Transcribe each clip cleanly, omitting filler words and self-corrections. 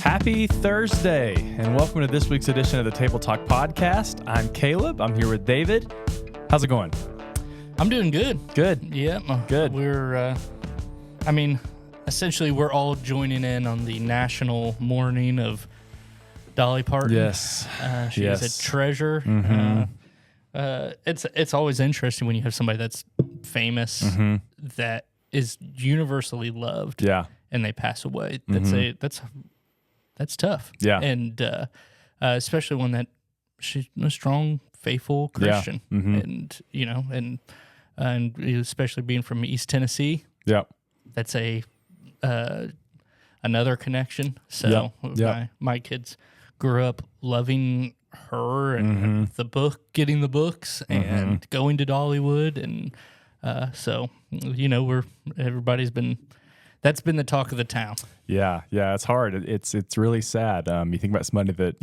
Happy Thursday, and welcome to this week's edition of the Table Talk Podcast. I'm Caleb. I'm here with David. How's it going? I'm doing good. Good. Yeah. Good. We're, essentially we're all joining in on the national mourning of Dolly Parton. Yes. She is a treasure. Mm-hmm. It's always interesting when you have somebody that's famous that is universally loved. Yeah. And they pass away. That's tough. Yeah. And especially when that she's a strong, faithful Christian, and and especially being from East Tennessee. Yeah. That's another connection. So my kids grew up loving her and the book, getting the books, and going to Dollywood, and that's been the talk of the town. Yeah, it's hard. It's really sad. You think about somebody that,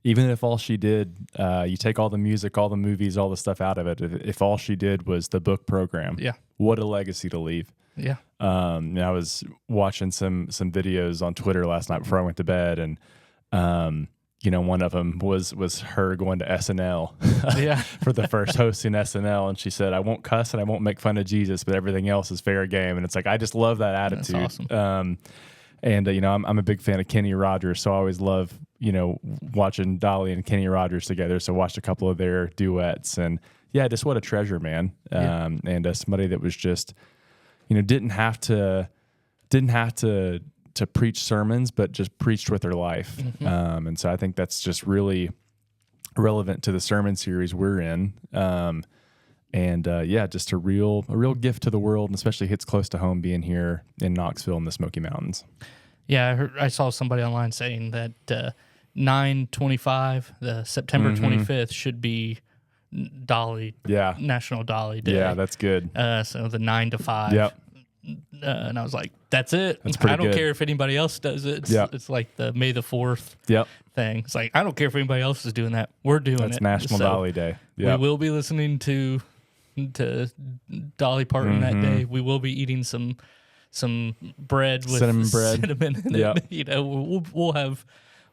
even if all she did, you take all the music, all the movies, all the stuff out of it, if all she did was the book program, what a legacy to leave. Yeah. I was watching some videos on Twitter last night before I went to bed, and one of them was her going to SNL for the first hosting SNL, and she said, "I won't cuss and I won't make fun of Jesus, but everything else is fair game." And it's like, I just love that attitude. That's awesome. I'm a big fan of Kenny Rogers, so I always love watching Dolly and Kenny Rogers together. So watched a couple of their duets, and just what a treasure, man. And somebody that was just didn't have to preach sermons, but just preached with her life. And so I think that's just really relevant to the sermon series we're in. Just a real gift to the world, and especially hits close to home being here in Knoxville in the Smoky Mountains. Yeah, I saw somebody online saying that 9/25, the September 25th, should be Dolly, National Dolly Day. Yeah, that's good. So the 9 to 5. Yep. And I was like, that's it. I don't care if anybody else does it. It's like the May the 4th thing. It's like, I don't care if anybody else is doing that. We're doing it. That's National Dolly Day. Yep. We will be listening to Dolly Parton that day. We will be eating some bread with cinnamon in it.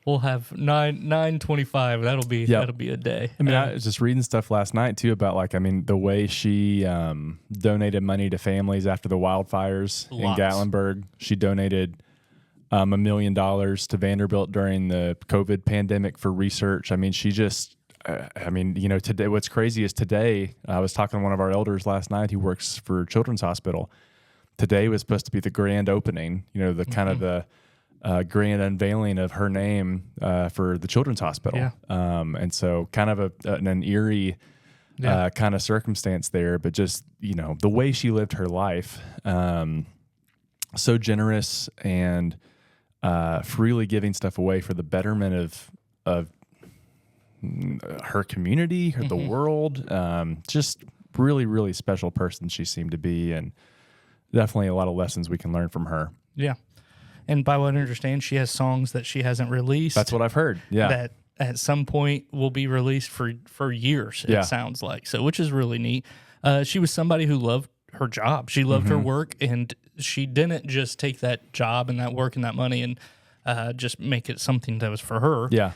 We'll have 9/25. That'll be a day. I mean, I was just reading stuff last night too about the way she donated money to families after the wildfires in Gatlinburg. She donated $1 million to Vanderbilt during the COVID pandemic for research. I mean, she just, today, what's crazy is today, I was talking to one of our elders last night who works for Children's Hospital. Today was supposed to be the grand opening, the kind of the grand unveiling of her name for the Children's Hospital. Yeah. And so kind of an eerie kind of circumstance there, but just, the way she lived her life, so generous and freely giving stuff away for the betterment of her community, the world. Just really, really special person she seemed to be, and definitely a lot of lessons we can learn from her. Yeah. And by what I understand, she has songs that she hasn't released. That's what I've heard. Yeah. That at some point will be released for years, it sounds like. So, which is really neat. She was somebody who loved her job. She loved her work, and she didn't just take that job and that work and that money and just make it something that was for her. Yeah.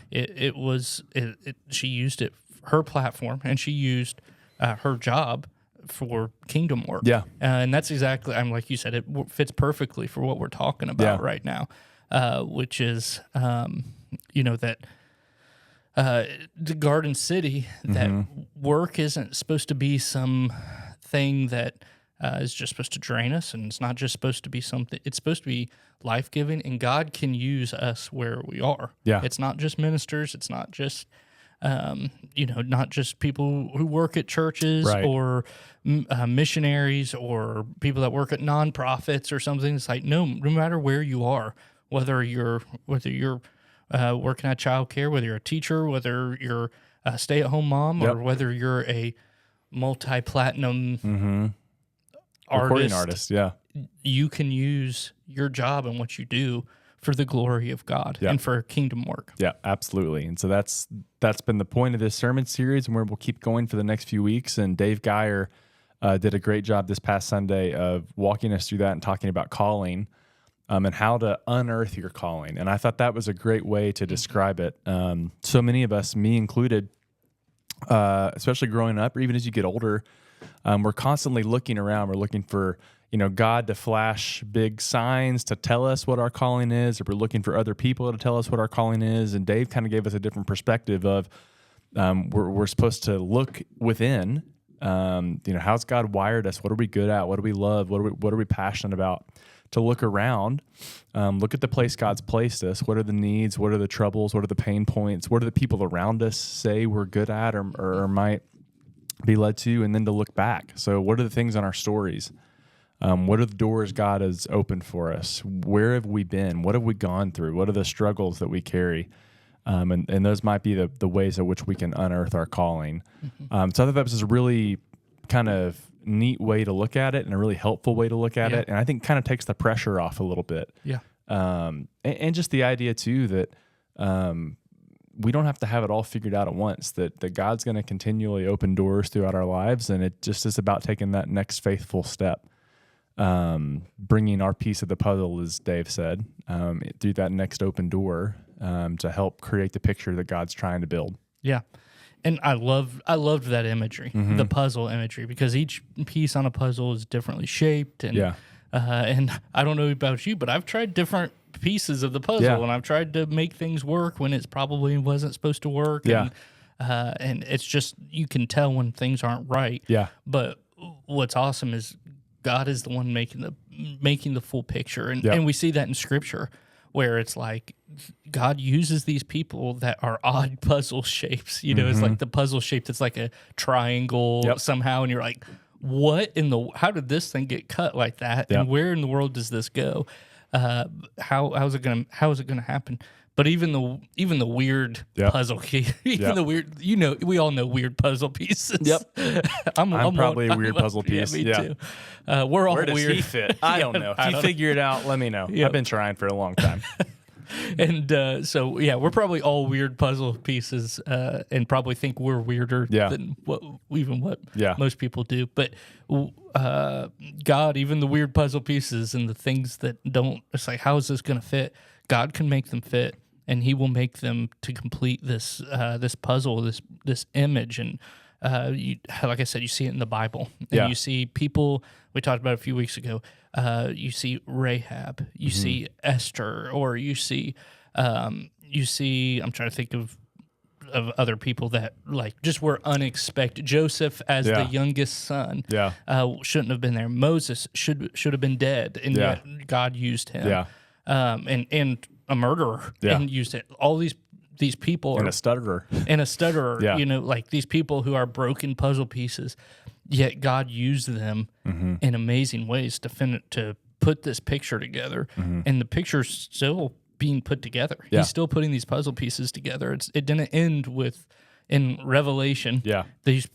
She used it, her platform, and she used her job for kingdom work. Yeah. And that's exactly, like you said, it fits perfectly for what we're talking about right now, which is, that the Garden City, that work isn't supposed to be some thing that is just supposed to drain us, and it's not just supposed to be something, it's supposed to be life-giving, and God can use us where we are. Yeah. It's not just ministers, it's not just not just people who work at churches or missionaries or people that work at nonprofits or something. It's like, no matter where you are, whether you're working at childcare, whether you're a teacher, whether you're a stay-at-home mom, or whether you're a multi-platinum artist, you can use your job and what you do for the glory of God and for kingdom work. Yeah, absolutely. And so that's been the point of this sermon series, and where we'll keep going for the next few weeks. And Dave Geyer did a great job this past Sunday of walking us through that and talking about calling. and how to unearth your calling. And I thought that was a great way to describe it. So many of us, me included, especially growing up, or even as you get older, we're constantly looking around. We're looking for, God to flash big signs to tell us what our calling is, or we're looking for other people to tell us what our calling is. And Dave kind of gave us a different perspective of we're supposed to look within. How's God wired us? What are we good at? What do we love? What are we passionate about? To look around, look at the place God's placed us. What are the needs? What are the troubles? What are the pain points? What do the people around us say we're good at or might be led to? And then to look back. So what are the things on our stories? What are the doors God has opened for us? Where have we been? What have we gone through? What are the struggles that we carry? And those might be the ways in which we can unearth our calling. So I thought that was a really kind of neat way to look at it and a really helpful way to look at it. And I think kind of takes the pressure off a little bit. Yeah. And just the idea too that we don't have to have it all figured out at once, that God's going to continually open doors throughout our lives. And it just is about taking that next faithful step. Bringing our piece of the puzzle, as Dave said, through that next open door to help create the picture that God's trying to build. Yeah. And I loved that imagery, the puzzle imagery, because each piece on a puzzle is differently shaped. And, and I don't know about you, but I've tried different pieces of the puzzle, and I've tried to make things work when it's probably wasn't supposed to work. Yeah. And it's just, you can tell when things aren't right. Yeah. But what's awesome is God is the one making the full picture. And we see that in Scripture, where it's like God uses these people that are odd puzzle shapes. It's like the puzzle shape that's like a triangle somehow, and you're like, how did this thing get cut like that? And where in the world does this go? How is it gonna happen? But even the weird puzzle, the weird, we all know weird puzzle pieces. Yep, I'm probably a weird puzzle piece. Yeah, me too. We're all Where does weird. he fit? I don't know. If you figure it out, let me know. I've been trying for a long time. And so we're probably all weird puzzle pieces, and probably think we're weirder than what most people do. But God, even the weird puzzle pieces and the things that don't, it's like, how is this going to fit? God can make them fit, and He will make them to complete this this puzzle, this image. And like I said, you see it in the Bible, and you see people. We talked about it a few weeks ago. You see Rahab, you see Esther, or you see. I'm trying to think of other people that like just were unexpected. Joseph as the youngest son, shouldn't have been there. Moses should have been dead, and yet God used him. Yeah. And a murderer, and used it. All these people and a stutterer, like these people who are broken puzzle pieces. Yet God used them in amazing ways to put this picture together, and the picture's still being put together. Yeah. He's still putting these puzzle pieces together. It didn't end in Revelation. Yeah, these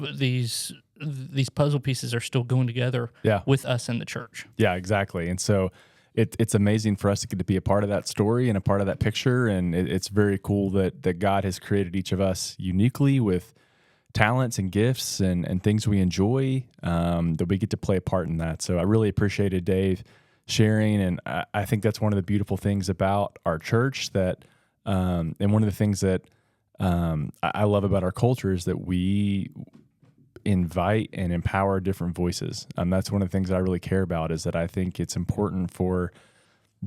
puzzle pieces are still going together. With us in the church. Yeah, exactly. And so it's amazing for us to get to be a part of that story and a part of that picture. And it's very cool that God has created each of us uniquely with talents and gifts and things we enjoy, that we get to play a part in that. So I really appreciated Dave sharing, and I think that's one of the beautiful things about our church and one of the things that I love about our culture is that we invite and empower different voices. That's one of the things that I really care about, is that I think it's important for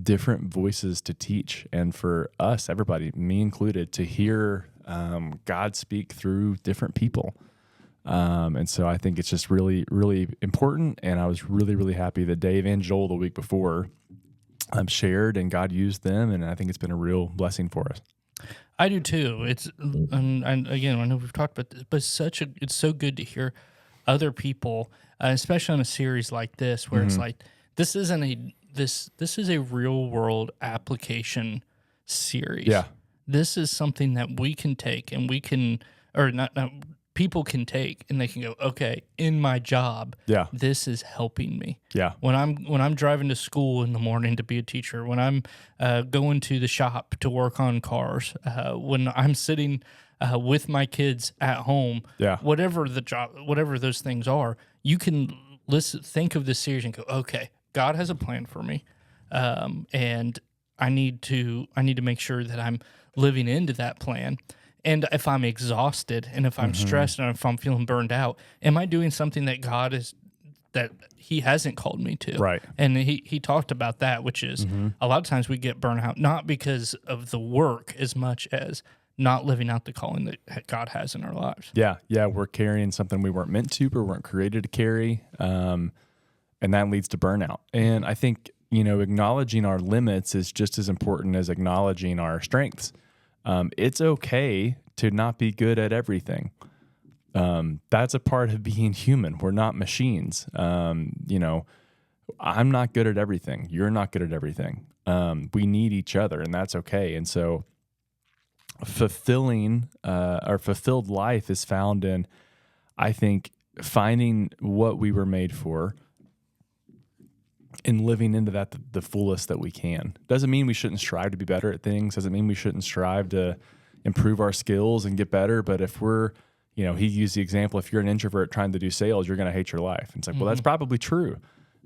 different voices to teach, and for us, everybody, me included, to hear God speak through different people. And so I think it's just really, really important. And I was really, really happy that Dave and Joel the week before shared, and God used them. And I think it's been a real blessing for us. I do too. It's and again, I know we've talked about this, but it's so good to hear other people, especially on a series like this, where it's like this is a real world application series. Yeah. This is something that we can take, and people can take, and they can go, okay, in my job, this is helping me. Yeah. When I'm driving to school in the morning to be a teacher, when I'm going to the shop to work on cars, when I'm sitting with my kids at home, whatever the job, whatever those things are, you can think of this series and go, okay, God has a plan for me. and I need to make sure that I'm living into that plan. And if I'm exhausted and if I'm stressed and if I'm feeling burned out, am I doing something that that he hasn't called me to? Right. And he talked about that, which is a lot of times we get burnout, not because of the work as much as not living out the calling that God has in our lives. Yeah. Yeah. We're carrying something we weren't meant to, or weren't created to carry. And that leads to burnout. And I think, acknowledging our limits is just as important as acknowledging our strengths. It's okay to not be good at everything. That's a part of being human. We're not machines. I'm not good at everything. You're not good at everything. We need each other, and that's okay. And so fulfilled life is found in, I think, finding what we were made for and living into that the fullest that we can. Doesn't mean we shouldn't strive to be better at things. Doesn't mean we shouldn't strive to improve our skills and get better. But if we're, he used the example, if you're an introvert trying to do sales, you're going to hate your life. And it's like, well, that's probably true.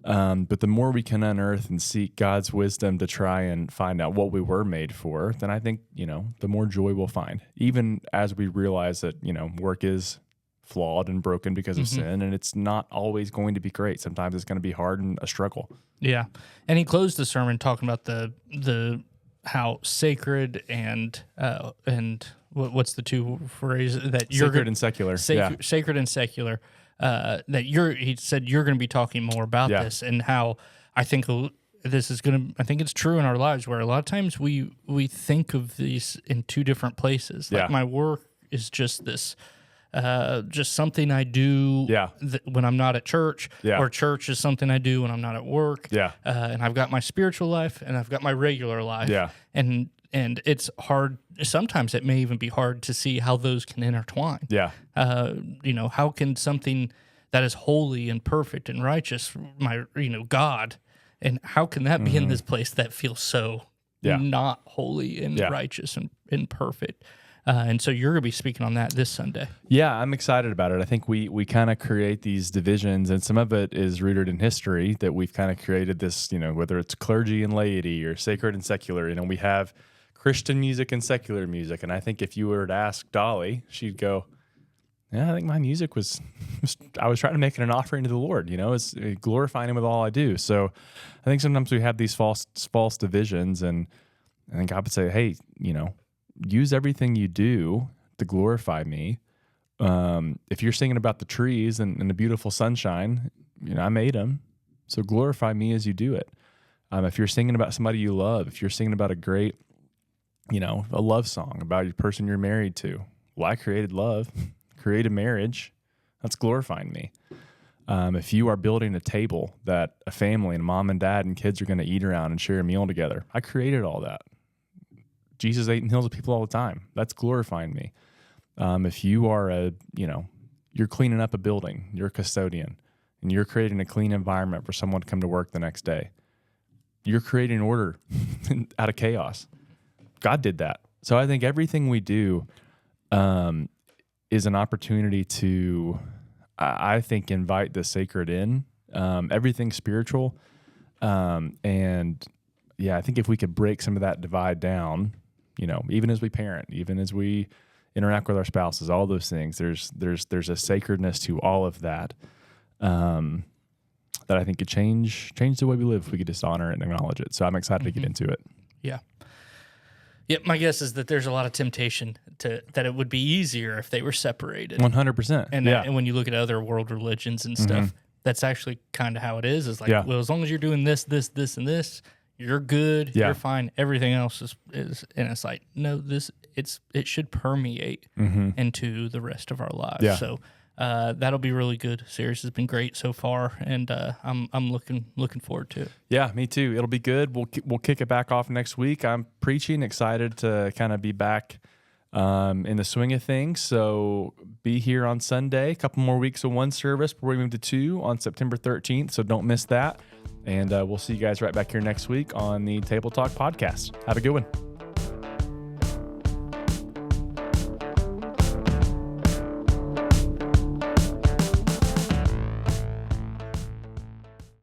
But the more we can unearth and seek God's wisdom to try and find out what we were made for, then I think, the more joy we'll find, even as we realize that, work is flawed and broken because of sin, and it's not always going to be great. Sometimes it's going to be hard and a struggle. Yeah. And he closed the sermon talking about the how sacred and what's the two phrases that you're sacred and secular. Sacred and secular. He said you're going to be talking more about this, and how I think I think it's true in our lives, where a lot of times we think of these in two different places. Like my work is just this, just something I do when I'm not at church, or church is something I do when I'm not at work. And I've got my spiritual life and I've got my regular life. And it's hard. Sometimes it may even be hard to see how those can intertwine. How can something that is holy and perfect and righteous, God, and how can that be in this place that feels so not holy and righteous and perfect? And so you're going to be speaking on that this Sunday. Yeah, I'm excited about it. I think we kind of create these divisions, and some of it is rooted in history, that we've kind of created this, whether it's clergy and laity or sacred and secular, we have Christian music and secular music. And I think if you were to ask Dolly, she'd go, I think my music I was trying to make it an offering to the Lord, it's glorifying him with all I do. So I think sometimes we have these false divisions, and I think God would say, hey, use everything you do to glorify me. If you're singing about the trees and the beautiful sunshine, I made them, so glorify me as you do it. If you're singing about somebody you love, if you're singing about a great, a love song about your person you're married to, well, I created love, created marriage, that's glorifying me. If you are building a table that a family and mom and dad and kids are going to eat around and share a meal together, I created all that. Jesus ate in hills with people all the time. That's glorifying me. If you are you're cleaning up a building, you're a custodian, and you're creating a clean environment for someone to come to work the next day, you're creating order out of chaos. God did that. So I think everything we do is an opportunity to, I think, invite the sacred in, everything spiritual. And I think if we could break some of that divide down, even as we parent, even as we interact with our spouses, all those things, there's a sacredness to all of that, that I think could change the way we live if we could just honor it and acknowledge it. So I'm excited to get into it. Yeah. Yep. My guess is that there's a lot of temptation that it would be easier if they were separated. 100%. And when you look at other world religions and stuff, that's actually kind of how it is. It's like, well, as long as you're doing this, this, this, and this, you're good, you're fine. Everything else is, and it's like, no, it should permeate into the rest of our lives. Yeah. So that'll be really good. Series has been great so far, and I'm looking forward to it. Yeah, me too. It'll be good. We'll kick it back off next week. I'm preaching, excited to kind of be back in the swing of things. So be here on Sunday. A couple more weeks of one service before we move to two on September 13th. So don't miss that. And we'll see you guys right back here next week on the Table Talk podcast. Have a good one.